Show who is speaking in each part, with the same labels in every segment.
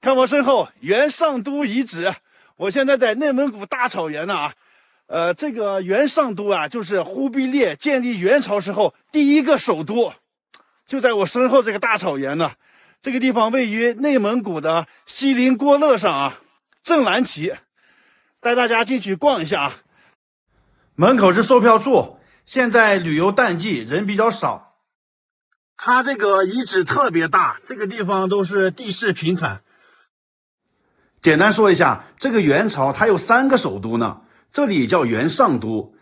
Speaker 1: 看我身后，元上都遗址。我现在在内蒙古大草原呢啊。这个元上都啊，就是忽必烈建立元朝时候第一个首都，就在我身后这个大草原呢。这个地方位于内蒙古的锡林郭勒上啊，正蓝旗。带大家进去逛一下啊。门口是售票处，现在旅游淡季，人比较少。它这个遗址特别大，这个地方都是地势平坦。简单说一下，这个元朝它有3个首都呢，这里叫元上都。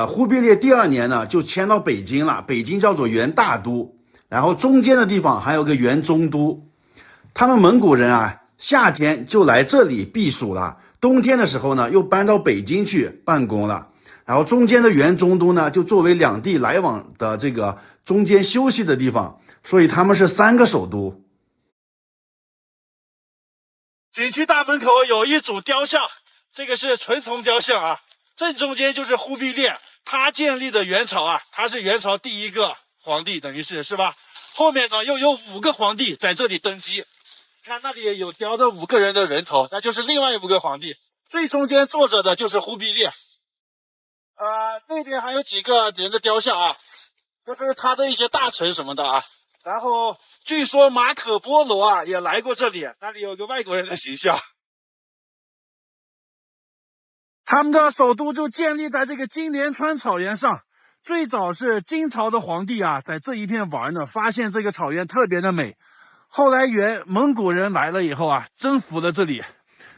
Speaker 1: 忽必烈第2年呢就迁到北京了，北京叫做元大都。然后中间的地方还有个元中都。他们蒙古人啊，夏天就来这里避暑了，冬天的时候呢又搬到北京去办公了。然后中间的元中都呢就作为两地来往的这个中间休息的地方，所以他们是3个首都。景区大门口有一组雕像，这个是纯铜雕像啊，正中间就是忽必烈，他建立的元朝啊，他是元朝第一个皇帝，等于是吧？后面呢又有5个皇帝在这里登基，看那里有雕的5个人的人头，那就是另外5个皇帝，最中间坐着的就是忽必烈。那边还有几个人的雕像啊，就是他的一些大臣什么的啊。然后据说马可波罗啊也来过这里，那里有个外国人的形象。他们的首都就建立在这个金莲川草原上，最早是金朝的皇帝啊在这一片玩呢，发现这个草原特别的美，后来蒙古人来了以后啊，征服了这里，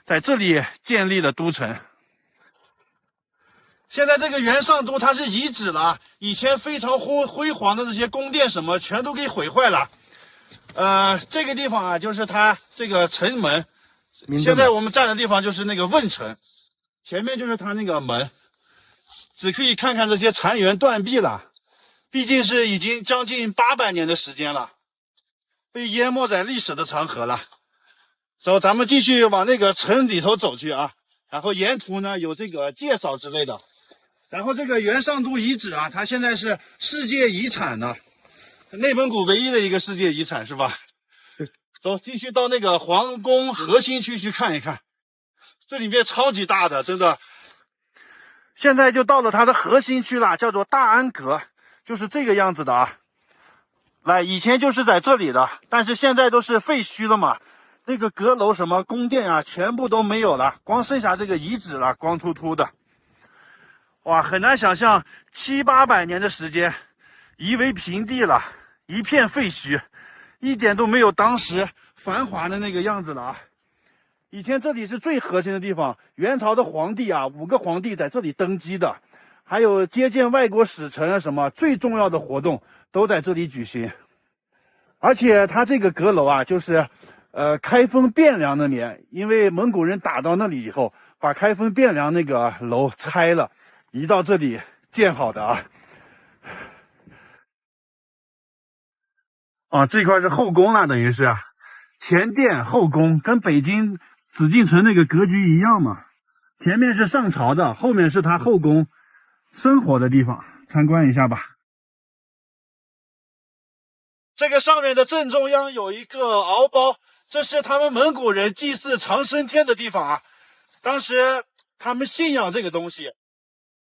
Speaker 1: 在这里建立了都城。现在这个元上都它是遗址了，以前非常辉煌的这些宫殿什么全都给毁坏了。这个地方啊就是它这个城门，现在我们站的地方就是那个问城，前面就是它那个门，只可以看看这些残垣断壁了，毕竟是已经将近800年的时间了，被淹没在历史的长河了。走，咱们继续往那个城里头走去啊，然后沿途呢有这个介绍之类的。然后这个元上都遗址啊，它现在是世界遗产呢，内蒙古唯一的一个世界遗产是吧？走，继续到那个皇宫核心区去看一看，这里面超级大的，真的。现在就到了它的核心区了，叫做大安阁，就是这个样子的啊。来，以前就是在这里的，但是现在都是废墟了嘛，那个阁楼什么宫殿啊，全部都没有了，光剩下这个遗址了，光秃秃的。哇，很难想象700、800年的时间夷为平地了，一片废墟，一点都没有当时繁华的那个样子了啊！以前这里是最核心的地方，元朝的皇帝啊，5个皇帝在这里登基的，还有接见外国使臣啊，什么最重要的活动都在这里举行。而且它这个阁楼啊，就是开封汴梁那年，因为蒙古人打到那里以后，把开封汴梁那个楼拆了，移到这里建好的啊。这块是后宫了，等于是前殿后宫，跟北京紫禁城那个格局一样嘛。前面是上朝的，后面是他后宫生活的地方，参观一下吧。这个上面的正中央有一个敖包，这是他们蒙古人祭祀长生天的地方啊。当时他们信仰这个东西。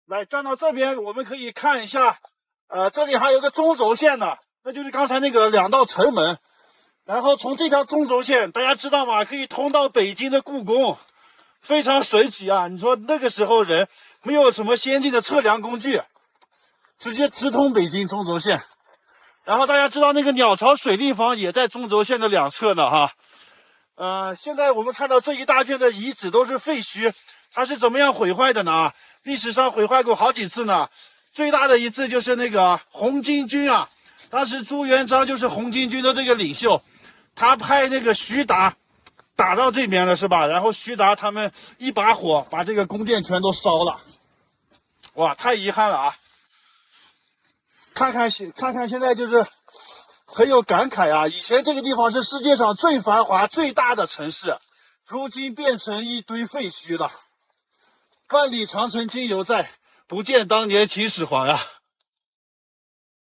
Speaker 1: 来，转到这边，我们可以看一下，这里还有个中轴线呢，那就是刚才那个2道城门。然后从这条中轴线，大家知道吗？可以通到北京的故宫，非常神奇啊！你说那个时候人没有什么先进的测量工具，直接直通北京中轴线。然后大家知道那个鸟巢水立方也在中轴线的2侧呢，哈。现在我们看到这一大片的遗址都是废墟，它是怎么样毁坏的呢？历史上毁坏过好几次呢，最大的一次就是那个红巾军啊，当时朱元璋就是红巾军的这个领袖，他派那个徐达打到这边了是吧？然后徐达他们一把火把这个宫殿全都烧了，哇，太遗憾了啊！看看现在就是很有感慨啊，以前这个地方是世界上最繁华最大的城市，如今变成一堆废墟了。万里长城今犹在，不见当年秦始皇呀！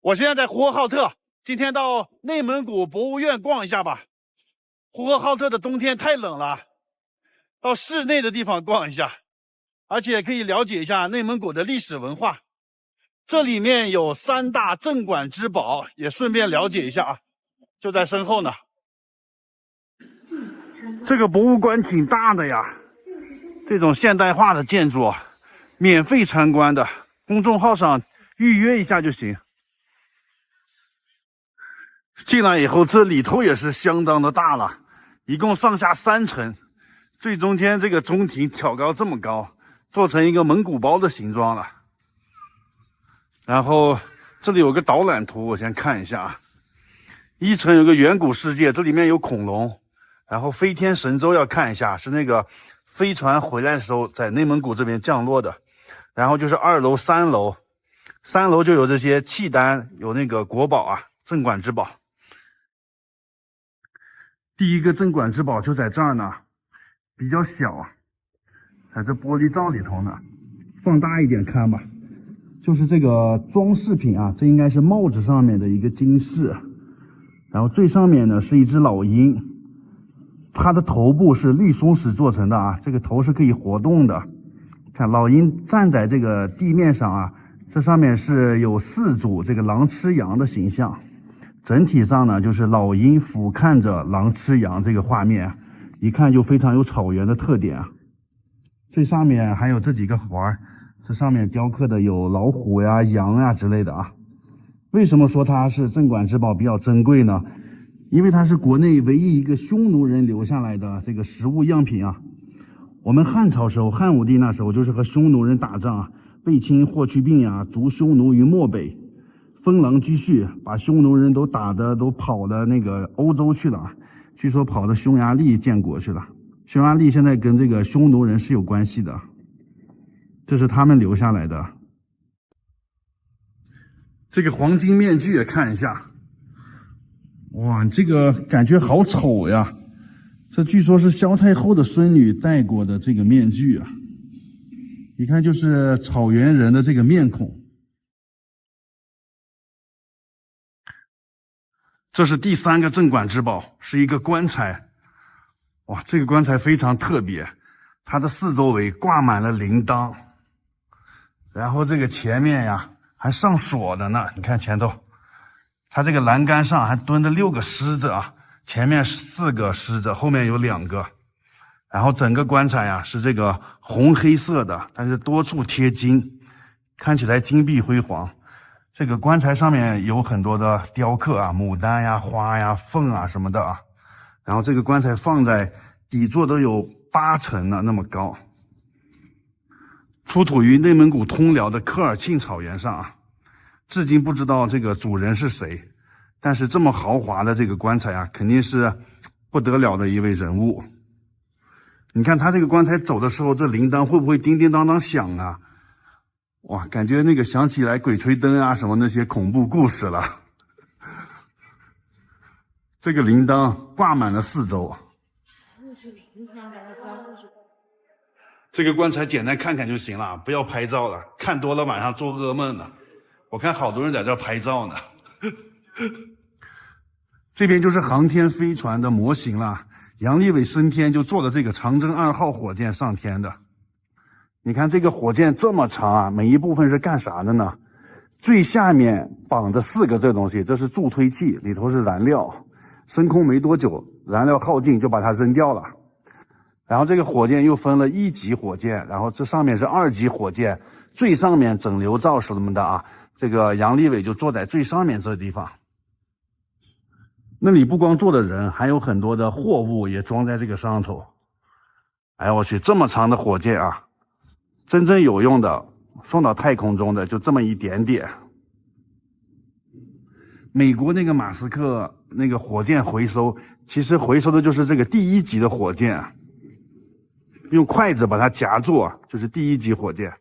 Speaker 1: 我现在在呼和浩特，今天到内蒙古博物院逛一下吧。呼和浩特的冬天太冷了，到室内的地方逛一下，而且可以了解一下内蒙古的历史文化。这里面有3大镇馆之宝，也顺便了解一下啊，就在身后呢。这个博物馆挺大的呀，这种现代化的建筑，免费参观的，公众号上预约一下就行。进来以后，这里头也是相当的大了，一共上下3层，最中间这个中庭挑高这么高，做成一个蒙古包的形状了。然后这里有个导览图，我先看一下啊。1层有个远古世界，这里面有恐龙。然后飞天神舟要看一下，是那个飞船回来的时候在内蒙古这边降落的。然后就是2楼、3楼，3楼就有这些契丹，有那个国宝啊，镇馆之宝。第一个镇馆之宝就在这儿呢，比较小，在这玻璃罩里头呢，放大一点看吧。就是这个装饰品啊，这应该是帽子上面的一个金饰，然后最上面呢是一只老鹰，它的头部是绿松石做成的啊，这个头是可以活动的。看老鹰站在这个地面上啊，这上面是有4组这个狼吃羊的形象，整体上呢就是老鹰俯瞰着狼吃羊这个画面，一看就非常有草原的特点啊。最上面还有这几个环，这上面雕刻的有老虎呀、羊呀之类的啊。为什么说它是镇馆之宝比较珍贵呢？因为它是国内唯一一个匈奴人留下来的这个实物样品啊。我们汉朝时候，汉武帝那时候就是和匈奴人打仗啊，卫青、霍去病啊，逐匈奴于漠北，封狼居胥，把匈奴人都打的都跑到那个欧洲去了啊。据说跑到匈牙利建国去了。匈牙利现在跟这个匈奴人是有关系的，这是他们留下来的。这个黄金面具也看一下，哇，这个感觉好丑呀！这据说是萧太后的孙女戴过的这个面具啊，一看就是草原人的这个面孔。这是第3个镇馆之宝，是一个棺材。哇，这个棺材非常特别，它的4周围挂满了铃铛，然后这个前面呀还上锁的呢，你看前头，它这个栏杆上还蹲着6个狮子啊，前面4个狮子，后面有2个。然后整个棺材啊是这个红黑色的，但是多处贴金，看起来金碧辉煌。这个棺材上面有很多的雕刻啊，牡丹呀、花呀、凤啊什么的啊。然后这个棺材放在底座都有8层呢，那么高。出土于内蒙古通辽的科尔沁草原上啊，至今不知道这个主人是谁，但是这么豪华的这个棺材啊，肯定是不得了的一位人物。你看他这个棺材走的时候，这铃铛会不会叮叮当当响啊？哇，感觉那个想起来鬼吹灯啊什么那些恐怖故事了。这个铃铛挂满了4周。这个棺材简单看看就行了，不要拍照了，看多了晚上做噩梦了。我看好多人在这拍照呢。这边就是航天飞船的模型了，杨利伟升天就坐了这个长征2号火箭上天的。你看这个火箭这么长啊，每一部分是干啥的呢？最下面绑着4个这东西，这是助推器，里头是燃料，升空没多久，燃料耗尽就把它扔掉了。然后这个火箭又分了1级火箭，然后这上面是2级火箭，最上面整流罩什么的啊，这个杨利伟就坐在最上面这个地方。那里不光坐的人，还有很多的货物也装在这个上头。哎呀我去，这么长的火箭啊，真正有用的送到太空中的就这么一点点。美国那个马斯克那个火箭回收，其实回收的就是这个第1级的火箭，用筷子把它夹住，就是第1级火箭。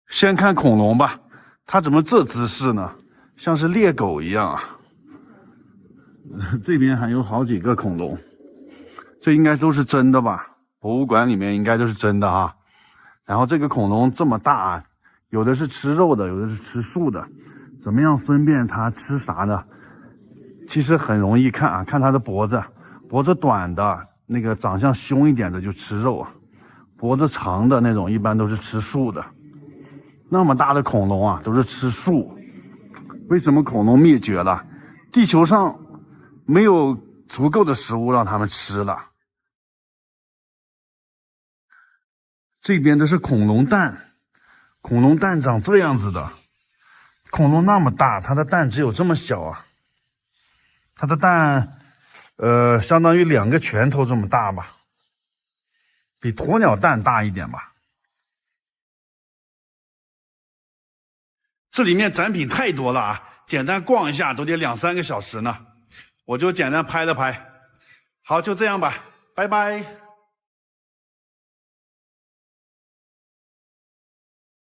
Speaker 1: 先看恐龙吧，它怎么这姿势呢？像是猎狗一样啊。这边还有好几个恐龙，这应该都是真的吧？博物馆里面应该都是真的啊。然后这个恐龙这么大，有的是吃肉的，有的是吃素的，怎么样分辨它吃啥呢？
Speaker 2: 其实很容易看啊，看它的脖子，脖子短的那个长相凶一点的就吃肉啊，脖子长的那种一般都是吃素的。那么大的恐龙啊，都是吃素。为什么恐龙灭绝了？地球上没有足够的食物让它们吃了。这边的是恐龙蛋，恐龙蛋长这样子的。恐龙那么大，它的蛋只有这么小啊。它的蛋，相当于2个拳头这么大吧，比鸵鸟蛋大一点吧。这里面展品太多了啊，简单逛一下都得2、3个小时呢。我就简单拍了拍。好，就这样吧，拜拜。